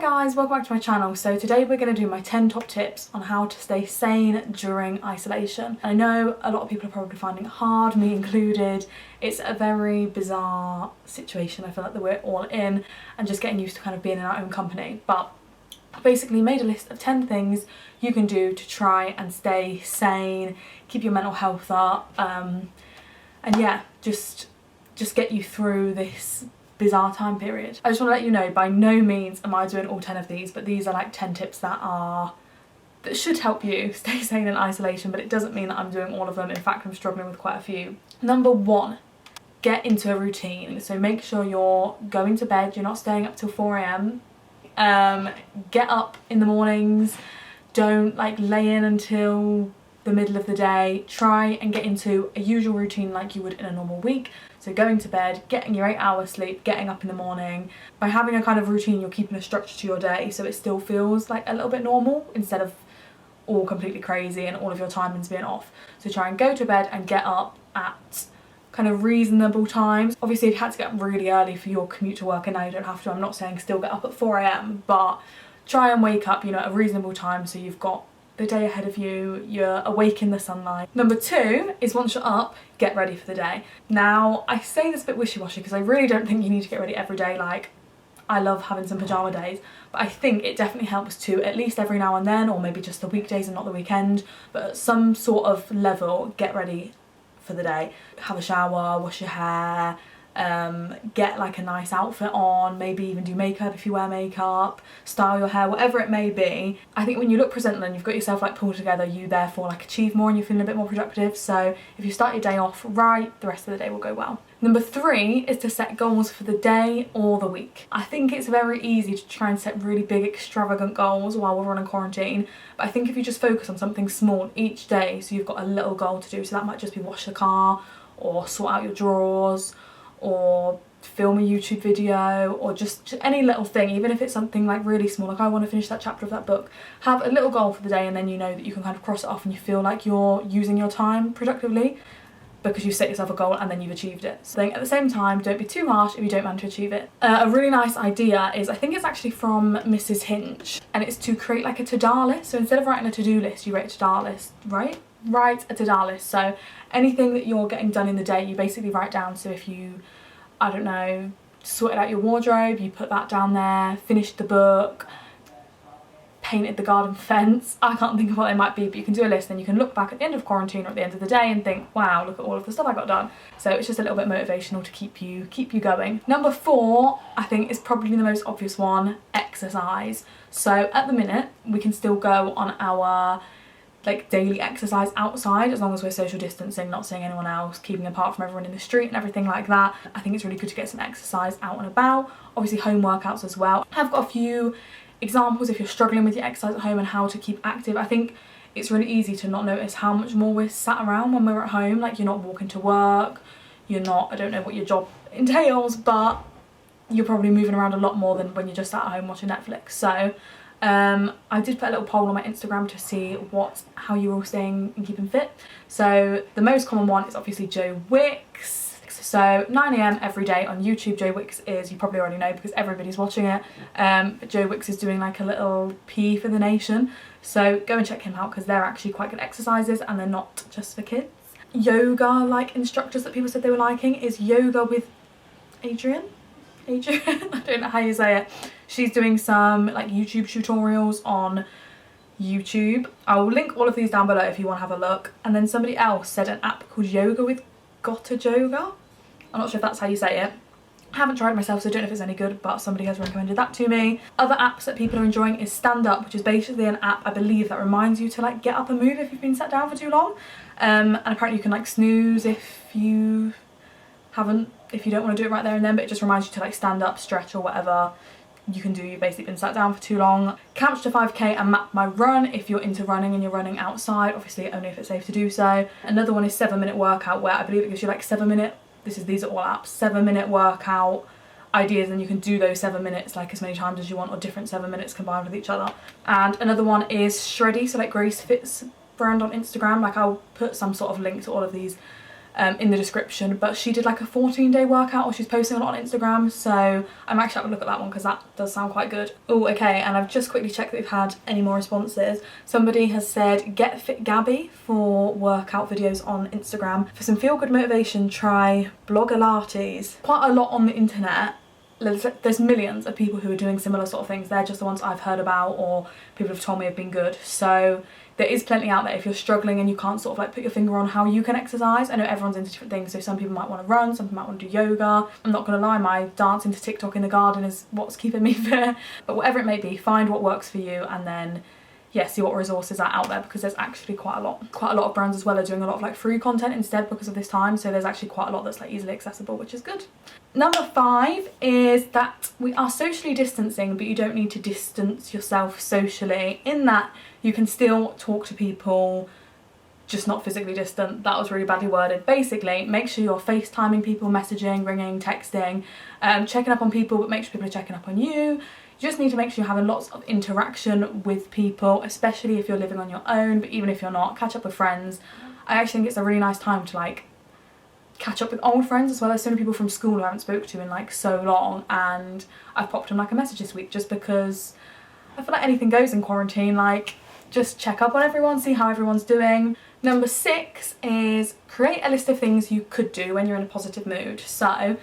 guys, welcome back to my channel. So today we're going to do my 10 top tips on how to stay sane during isolation. I know a lot of people are probably finding it hard, me included. It's a very bizarre situation I feel like that we're all in, and just getting used to kind of being in our own company. But I basically made a list of 10 things you can do to try and stay sane, keep your mental health up, and yeah, just get you through this bizarre time period. I just want to let you know, by no means am I doing all 10 of these, but these are like 10 tips that should help you stay sane in isolation, but it doesn't mean that I'm doing all of them. In fact, I'm struggling with quite a few. Number 1, get into a routine. So make sure you're going to bed, you're not staying up till 4 AM. Get up in the mornings, don't like lay in until the middle of the day. Try and get into a usual routine like you would in a normal week. So going to bed, getting your 8 hours sleep, getting up in the morning. By having a kind of routine, you're keeping a structure to your day, so it still feels like a little bit normal instead of all completely crazy and all of your timings being off. So try and go to bed and get up at kind of reasonable times. Obviously if you had to get up really early for your commute to work, and now you don't have to, I'm not saying still get up at 4 AM, but try and wake up, you know, at a reasonable time so you've got the day ahead of you, you're awake in the sunlight. Number 2 is, once you're up, get ready for the day. Now, I say this a bit wishy-washy because I really don't think you need to get ready every day. Like, I love having some pyjama days, but I think it definitely helps to, at least every now and then, or maybe just the weekdays and not the weekend, but at some sort of level, get ready for the day. Have a shower, wash your hair, get like a nice outfit on, maybe even do makeup if you wear makeup, style your hair, whatever it may be. I think when you look presentable and you've got yourself like pulled together, you therefore like achieve more and you're feeling a bit more productive. So if you start your day off right, the rest of the day will go well. Number 3 is to set goals for the day or the week. I think it's very easy to try and set really big extravagant goals while we're on quarantine, but I think if you just focus on something small each day, so you've got a little goal to do, so that might just be wash the car or sort out your drawers, or film a YouTube video, or just any little thing, even if it's something like really small, like I want to finish that chapter of that book. Have a little goal for the day, and then you know that you can kind of cross it off and you feel like you're using your time productively because you set yourself a goal and then you've achieved it. So at the same time, don't be too harsh if you don't manage to achieve it. A really nice idea is, I think it's actually from Mrs. Hinch, and it's to create like a to-do list. So instead of writing a to-do list, you write a to-do list, right? Write a to-do list. So anything that you're getting done in the day, you basically write down. So if you, I don't know, sorted out your wardrobe, you put that down there, finished the book, painted the garden fence, I can't think of what they might be, but you can do a list, then you can look back at the end of quarantine or at the end of the day and think, wow, look at all of the stuff I got done. So it's just a little bit motivational to keep you going. Number 4, I think, is probably the most obvious one: exercise. So at the minute, we can still go on our like daily exercise outside as long as we're social distancing, not seeing anyone else, keeping apart from everyone in the street and everything like that. I think it's really good to get some exercise out and about. Obviously home workouts as well. I've got a few examples if you're struggling with your exercise at home and how to keep active. I think it's really easy to not notice how much more we're sat around when we're at home. Like, you're not walking to work, you're not, I don't know what your job entails, but you're probably moving around a lot more than when you're just at home watching Netflix. So I did put a little poll on my Instagram to see how you're all staying and keeping fit. So the most common one is obviously Joe Wicks. So 9 AM every day on YouTube. Joe Wicks is, you probably already know because everybody's watching it, but Joe Wicks is doing like a little P for the nation. So go and check him out because they're actually quite good exercises and they're not just for kids. Yoga like instructors that people said they were liking is Yoga with Adrian, I don't know how you say it. She's doing some like YouTube tutorials on YouTube. I'll link all of these down below if you want to have a look. And then somebody else said an app called Yoga with Yoga. I'm not sure if that's how you say it. I haven't tried it myself, so I don't know if it's any good, but somebody has recommended that to me. Other apps that people are enjoying is Stand Up, which is basically an app, I believe, that reminds you to like get up and move if you've been sat down for too long. And apparently you can like snooze if you don't want to do it right there and then, but it just reminds you to like stand up, stretch, or whatever you can do. You've basically been sat down for too long. Couch to 5k and Map My Run if you're into running and you're running outside, obviously only if it's safe to do so. Another one is 7-minute workout, where I believe it gives you like 7-minute, these are all apps, 7-minute workout ideas, and you can do those 7 minutes like as many times as you want, or different 7 minutes combined with each other. And another one is Shreddy, so like Grace Fit's brand on Instagram. Like, I'll put some sort of link to all of these in the description, but she did like a 14-day workout, or she's posting a lot on Instagram, so I'm actually having a look at that one because that does sound quite good. Oh, okay, and I've just quickly checked that we've had any more responses. Somebody has said, get fit Gabby for workout videos on Instagram. For some feel-good motivation, try Blogilates. Quite a lot on the internet. There's millions of people who are doing similar sort of things. They're just the ones I've heard about or people have told me have been good. So there is plenty out there if you're struggling and you can't sort of like put your finger on how you can exercise. I know everyone's into different things, so some people might want to run, some people might want to do yoga. I'm not going to lie, my dancing to TikTok in the garden is what's keeping me fit. But whatever it may be, find what works for you, and then yeah, see what resources are out there, because there's actually quite a lot of brands as well are doing a lot of like free content instead because of this time, so there's actually quite a lot that's like easily accessible, which is good. Number 5 is that we are socially distancing, but you don't need to distance yourself socially, in that you can still talk to people, just not physically distant. That was really badly worded. Basically, make sure you're FaceTiming people, messaging, ringing, texting, checking up on people, but make sure people are checking up on you. You just need to make sure you're having lots of interaction with people, especially if you're living on your own, but even if you're not, catch up with friends. I actually think it's a really nice time to like catch up with old friends as well. There's so many people from school who I haven't spoken to in like so long, and I've popped them like a message this week just because I feel like anything goes in quarantine. Like, just check up on everyone, see how everyone's doing. Number 6 is create a list of things you could do when you're in a positive mood. So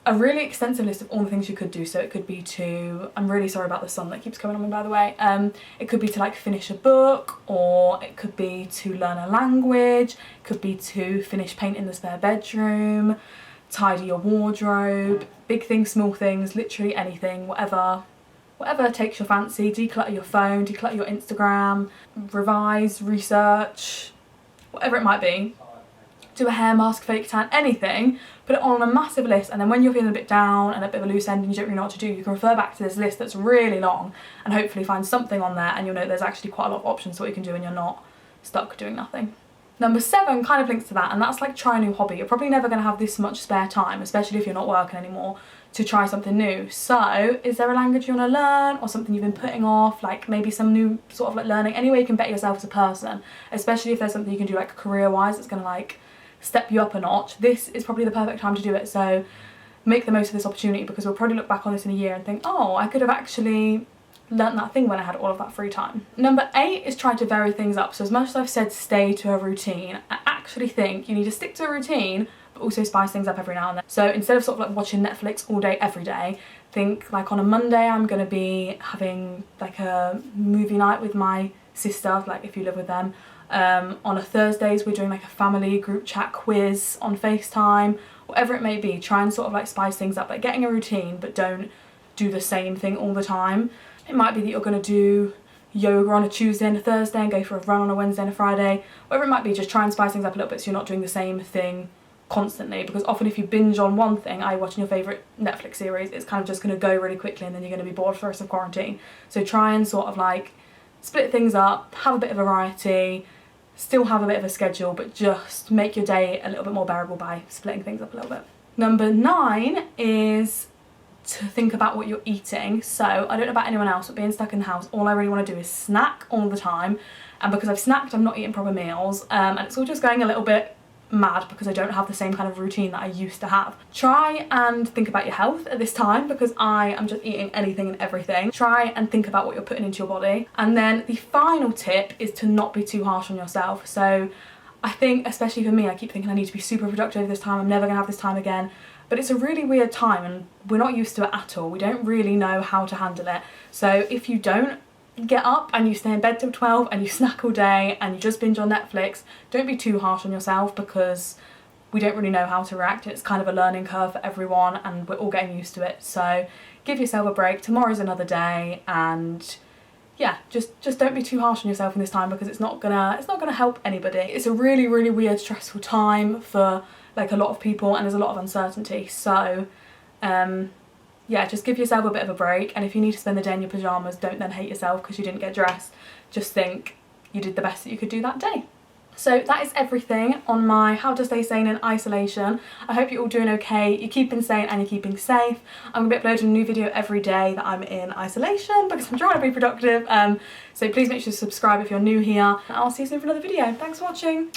a really extensive list of all the things you could do. So it could be to, I'm really sorry about the sun that keeps coming on me by the way, it could be to like finish a book, or it could be to learn a language, it could be to finish painting the spare bedroom, tidy your wardrobe, big things, small things, literally anything, whatever takes your fancy. Declutter your phone, declutter your Instagram, revise, research, whatever it might be. Do a hair mask, fake tan, anything. Put it on a massive list, and then when you're feeling a bit down and a bit of a loose end and you don't really know what to do, you can refer back to this list that's really long and hopefully find something on there, and you'll know there's actually quite a lot of options to what you can do and you're not stuck doing nothing. Number 7 kind of links to that, and that's like try a new hobby. You're probably never going to have this much spare time, especially if you're not working anymore, to try something new. So is there a language you want to learn, or something you've been putting off, like maybe some new sort of like learning? Any way you can better yourself as a person, especially if there's something you can do like career wise that's going to like step you up a notch. This is probably the perfect time to do it, so make the most of this opportunity, because we'll probably look back on this in a year and think, oh, I could have actually learnt that thing when I had all of that free time. Number 8 is try to vary things up. So as much as I've said stay to a routine, I actually think you need to stick to a routine but also spice things up every now and then. So instead of sort of like watching Netflix all day every day, think like on a Monday I'm going to be having like a movie night with my sister, like if you live with them. On a Thursdays we're doing like a family group chat quiz on FaceTime, whatever it may be. Try and sort of like spice things up, like getting a routine, but don't do the same thing all the time. It might be that you're going to do yoga on a Tuesday and a Thursday and go for a run on a Wednesday and a Friday. Whatever it might be, just try and spice things up a little bit so you're not doing the same thing constantly, because often if you binge on one thing, i.e. watching your favourite Netflix series, it's kind of just going to go really quickly and then you're going to be bored for the rest of quarantine. So try and sort of like split things up, have a bit of variety, still have a bit of a schedule, but just make your day a little bit more bearable by splitting things up a little bit. Number 9 is to think about what you're eating. So I don't know about anyone else, but being stuck in the house, all I really want to do is snack all the time, and because I've snacked I'm not eating proper meals, and it's all just going a little bit mad because I don't have the same kind of routine that I used to have. Try and think about your health at this time, because I am just eating anything and everything. Try and think about what you're putting into your body. And then the final tip is to not be too harsh on yourself. So I think, especially for me, I keep thinking I need to be super productive this time, I'm never gonna have this time again. But it's a really weird time and we're not used to it at all. We don't really know how to handle it. So if you don't get up and you stay in bed till 12 and you snack all day and you just binge on Netflix, don't be too harsh on yourself, because we don't really know how to react. It's kind of a learning curve for everyone and we're all getting used to it. So give yourself a break. Tomorrow's another day, and yeah, just don't be too harsh on yourself in this time, because it's not gonna help anybody. It's a really, really weird, stressful time for like a lot of people, and there's a lot of uncertainty. So yeah, just give yourself a bit of a break, and if you need to spend the day in your pyjamas, don't then hate yourself because you didn't get dressed. Just think you did the best that you could do that day. So that is everything on my how to stay sane in isolation. I hope you're all doing okay, you're keeping sane and you're keeping safe. I'm going to be uploading a new video every day that I'm in isolation because I'm trying to be productive. So please make sure to subscribe if you're new here, and I'll see you soon for another video. Thanks for watching.